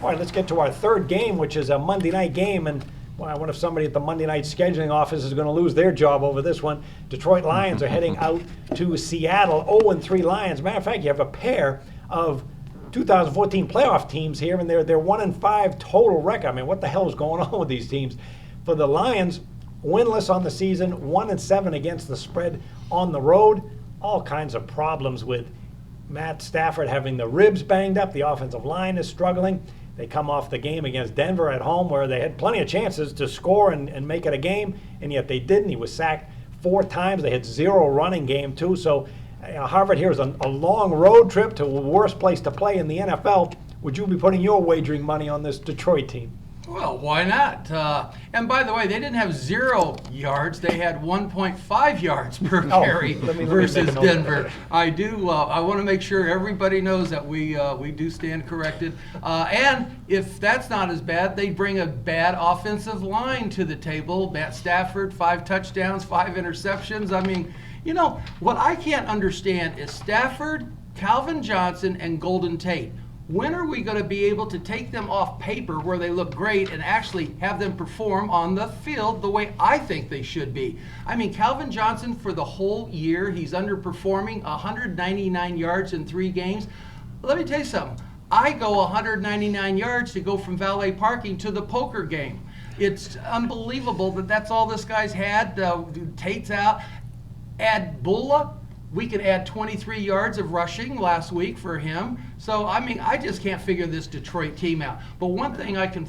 All right, let's get to our third game, which is a Monday night game. And well, I wonder if somebody at the Monday night scheduling office is going to lose their job over this one. Detroit Lions are heading out to Seattle. 0-3 Lions. Matter of fact, you have a pair of 2014 playoff teams here, and they're 1-5 total record. I mean, what the hell is going on with these teams? For the Lions, winless on the season, 1-7 against the spread on the road. All kinds of problems with Matt Stafford having the ribs banged up. The offensive line is struggling. They come off the game against Denver at home where they had plenty of chances to score and make it a game, and yet they didn't. He was sacked 4 times. They had 0 running game, too. So Harvard here is a long road trip to the worst place to play in the NFL. Would you be putting your wagering money on this Detroit team? Well, why not? And by the way, they didn't have 0 yards. They had 1.5 yards per carry versus Denver. I want to make sure everybody knows that we do stand corrected. And if that's not as bad, they bring a bad offensive line to the table. Matt Stafford, 5 touchdowns, 5 interceptions. I mean, you know, what I can't understand is Stafford, Calvin Johnson, and Golden Tate. When are we going to be able to take them off paper where they look great and actually have them perform on the field the way I think they should be? I mean, Calvin Johnson for the whole year, he's underperforming, 199 yards in 3 games. Let me tell you something. I go 199 yards to go from valet parking to the poker game. It's unbelievable that that's all this guy's had. Tate's out. Add Bulla. We could add 23 yards of rushing last week for him. So, I mean, I just can't figure this Detroit team out. But one thing I can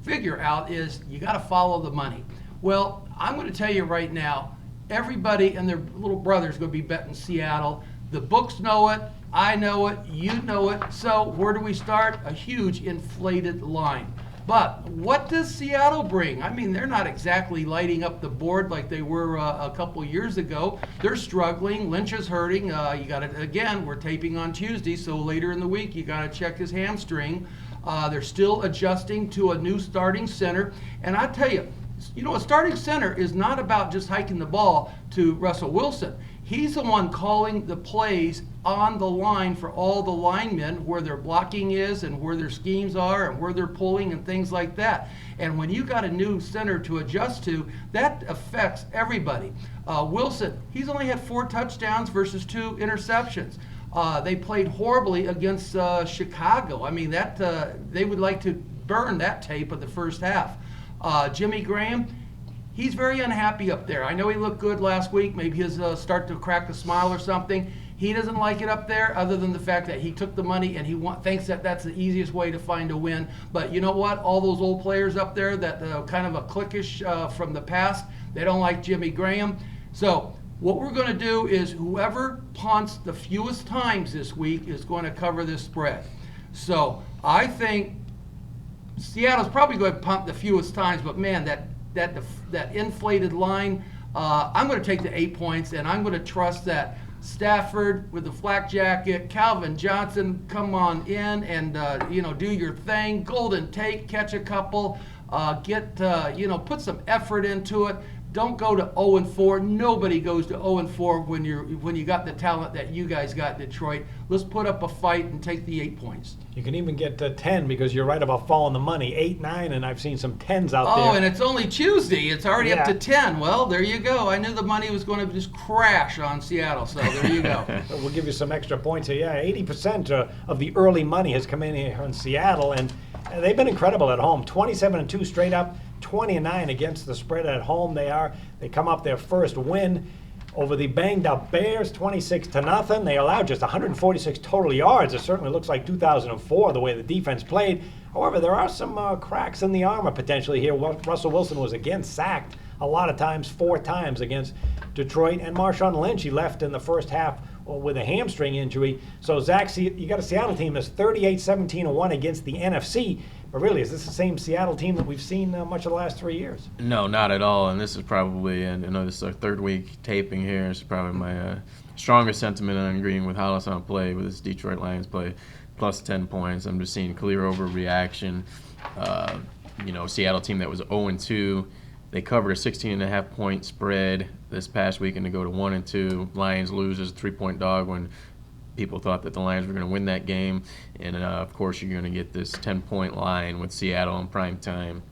figure out is you got to follow the money. Well, I'm going to tell you right now, everybody and their little brother is going to be betting Seattle. The books know it. I know it. You know it. So where do we start? A huge inflated line. But what does Seattle bring? I mean, they're not exactly lighting up the board like they were a couple years ago. They're struggling. Lynch is hurting. You got to, again, we're taping on Tuesday, so later in the week you got to check his hamstring. They're still adjusting to a new starting center. And I tell you, a starting center is not about just hiking the ball to Russell Wilson. He's the one calling the plays on the line for all the linemen, where their blocking is and where their schemes are and where they're pulling and things like that. And when you got a new center to adjust to, that affects everybody. Wilson, he's only had 4 touchdowns versus 2 interceptions. They played horribly against Chicago. I mean, they would like to burn that tape of the first half. Jimmy Graham, he's very unhappy up there. I know he looked good last week. Maybe he'll start to crack a smile or something. He doesn't like it up there, other than the fact that he took the money and he thinks that that's the easiest way to find a win. But you know what? All those old players up there that kind of a cliquish from the past, they don't like Jimmy Graham. So what we're going to do is whoever punts the fewest times this week is going to cover this spread. So I think Seattle's probably going to punt the fewest times, but man, that inflated line, I'm going to take the 8 points, and I'm going to trust that Stafford with the flak jacket, Calvin Johnson, come on in and do your thing. Golden Tate, catch a couple, put some effort into it. Don't go to 0-4. Nobody goes to 0-4 when you got the talent that you guys got in Detroit. Let's put up a fight and take the 8 points. You can even get to 10 because you're right about following the money. 8, 9, and I've seen some 10s out there. Oh, and it's only Tuesday. It's already up to 10. Well, there you go. I knew the money was going to just crash on Seattle, so there you go. We'll give you some extra points here. Yeah, 80% of the early money has come in here in Seattle, and they've been incredible at home. 27-2 straight up. 20-9 against the spread at home. They come up their first win over the banged up Bears, 26-0. They allowed just 146 total yards. It certainly looks like 2004 the way the defense played. However, there are some cracks in the armor potentially here. Russell Wilson was again sacked a lot of times, 4 times against Detroit. And Marshawn Lynch, he left in the first half with a hamstring injury. So, Zach, you got a Seattle team that's 38-17-1 against the NFC. But really, is this the same Seattle team that we've seen much of the last 3 years? No, not at all. And this is probably, this is our 3rd week taping here. It's probably my strongest sentiment on agreeing with Hollis on play, with this Detroit Lions play, plus 10 points. I'm just seeing clear overreaction. Seattle team that was 0-2. They covered a 16.5-point spread this past weekend to go to 1-2. Lions loses a 3-point dog when People thought that the Lions were going to win that game, and of course you're going to get this 10-point line with Seattle in prime time.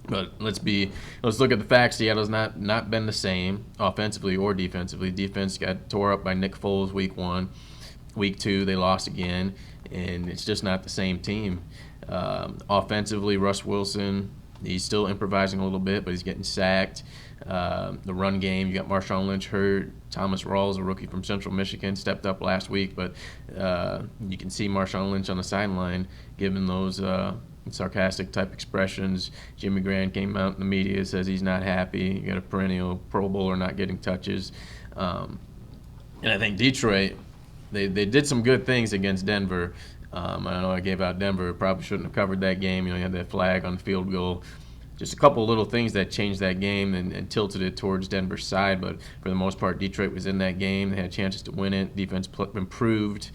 But let's look at the facts. Seattle's not been the same offensively or defensively. Defense got tore up by Nick Foles week 1. Week 2 they lost again, and it's just not the same team. Offensively, Russ Wilson, he's still improvising a little bit, but he's getting sacked. The run game, you got Marshawn Lynch hurt. Thomas Rawls, a rookie from Central Michigan, stepped up last week, but you can see Marshawn Lynch on the sideline giving those sarcastic type expressions. Jimmy Grant came out in the media, says he's not happy. You got a perennial Pro Bowler not getting touches. And I think Detroit, they did some good things against Denver. I know I gave out Denver. Probably shouldn't have covered that game. You had that flag on the field goal. Just a couple of little things that changed that game and tilted it towards Denver's side. But for the most part, Detroit was in that game. They had chances to win it. Defense improved.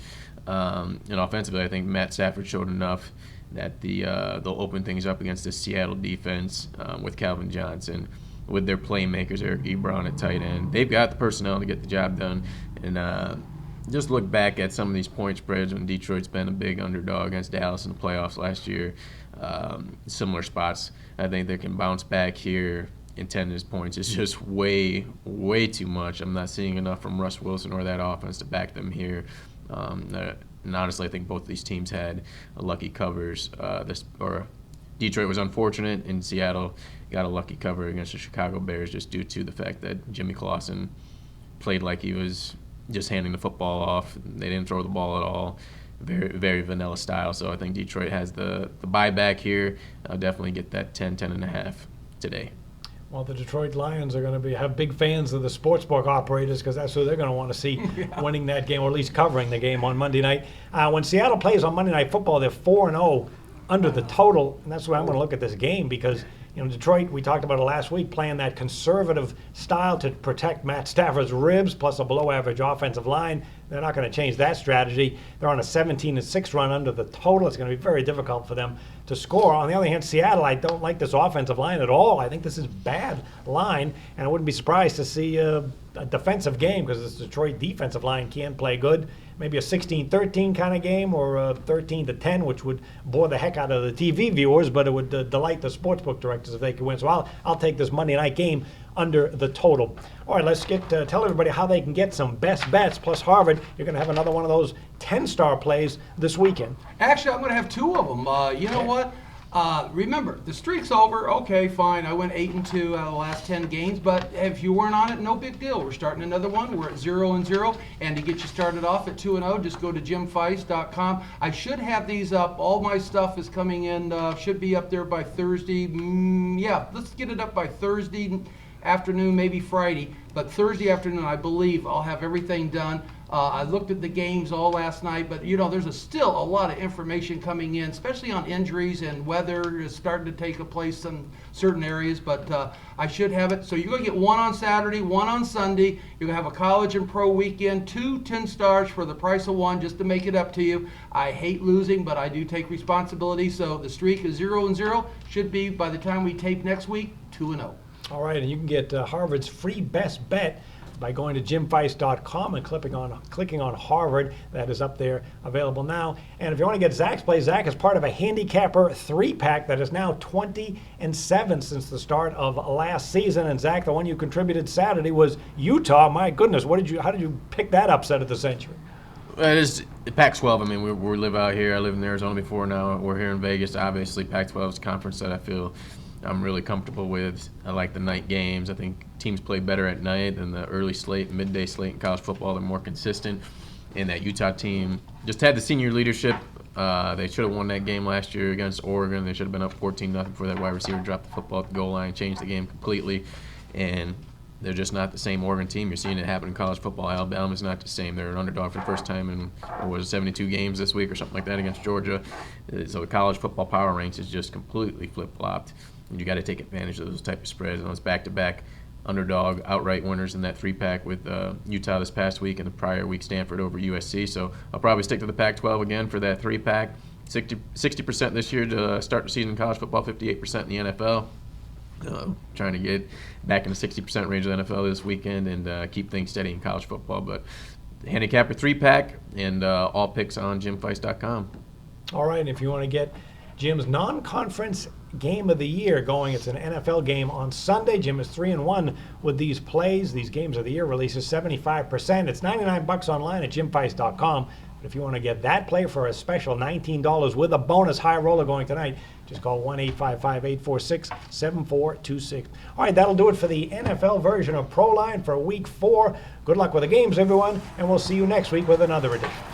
And offensively, I think Matt Stafford showed enough that they'll open things up against the Seattle defense with Calvin Johnson, with their playmakers, Eric Ebron at tight end. They've got the personnel to get the job done. And just look back at some of these point spreads when Detroit's been a big underdog against Dallas in the playoffs last year. Similar spots. I think they can bounce back here. In 10 points, it's just way, way too much. I'm not seeing enough from Russ Wilson or that offense to back them here. And honestly, I think both of these teams had lucky covers. Detroit was unfortunate, and Seattle got a lucky cover against the Chicago Bears just due to the fact that Jimmy Clausen played like he was just handing the football off. They didn't throw the ball at all. Very, very vanilla style. So I think Detroit has the buyback here. I'll definitely get that 10.5 today. Well, the Detroit Lions are going to have big fans of the sportsbook operators because that's who they're going to want to see winning that game, or at least covering the game on Monday night. When Seattle plays on Monday Night Football, they're 4-0 under the total, and that's why I'm going to look at this game because Detroit, we talked about it last week, playing that conservative style to protect Matt Stafford's ribs, plus a below-average offensive line. They're not going to change that strategy. They're on a 17-6 run under the total. It's going to be very difficult for them to score. On the other hand, Seattle, I don't like this offensive line at all. I think this is bad line, and I wouldn't be surprised to see a defensive game because this Detroit defensive line can't play good. Maybe a 16-13 kind of game or a 13-10, which would bore the heck out of the TV viewers, but it would delight the sportsbook directors if they could win. So I'll take this Monday night game under the total. All right, let's tell everybody how they can get some best bets. Plus Harvard, you're going to have another one of those 10-star plays this weekend. Actually, I'm going to have 2 of them. You know what? Remember, the streak's over. Okay, fine. I went 8-2 out of the last 10 games, but if you weren't on it, no big deal. We're starting another one. We're at 0-0, and to get you started off at 2-0, just go to jimfeist.com. I should have these up. All my stuff is coming in. Should be up there by Thursday. Yeah, let's get it up by Thursday afternoon, maybe Friday, but Thursday afternoon, I believe I'll have everything done. I looked at the games all last night, but there's still a lot of information coming in, especially on injuries and weather is starting to take a place in certain areas, but I should have it. So you're going to get one on Saturday, one on Sunday. You're going to have a college and pro weekend, 2 10 stars for the price of one, just to make it up to you. I hate losing, but I do take responsibility. So the streak is 0-0. Should be, by the time we tape next week, 2-0. All right, and you can get Harvard's free best bet by going to jimfeist.com and clicking on Harvard. That is up there, available now. And if you want to get Zach's play, Zach is part of a handicapper 3-pack that is now 20-7 since the start of last season. And Zach, the one you contributed Saturday was Utah. My goodness, how did you pick that upset of the century? It is Pac-12. I mean, we live out here. I lived in Arizona before. Now we're here in Vegas. Obviously, Pac-12 is a conference that I feel I'm really comfortable with. I like the night games. I think teams play better at night than the early slate, midday slate in college football. They're more consistent. And that Utah team just had the senior leadership. They should have won that game last year against Oregon. They should have been up 14-0 before that wide receiver dropped the football at the goal line, changed the game completely. And they're just not the same Oregon team. You're seeing it happen in college football. Alabama's not the same. They're an underdog for the first time in 72 games this week or something like that against Georgia. So the college football power ranks is just completely flip-flopped. And you got to take advantage of those type of spreads. And those back-to-back underdog outright winners in that 3-pack with Utah this past week and the prior week Stanford over USC. So I'll probably stick to the Pac-12 again for that 3-pack. 60% this year to start the season in college football, 58% in the NFL. Trying to get back in the 60% range of the NFL this weekend and keep things steady in college football. But handicapper 3-pack, and all picks on jimfeist.com. All right, and if you want to get Jim's non-conference game of the year going, it's an NFL game on Sunday. Jim is 3-1 with these plays. These games of the year releases 75%. It's $99 online at jimfeist.com. But if you want to get that play for a special $19 with a bonus high roller going tonight, just call 1-855-846-7426. All right, that'll do it for the NFL version of ProLine for Week 4. Good luck with the games, everyone, and we'll see you next week with another edition.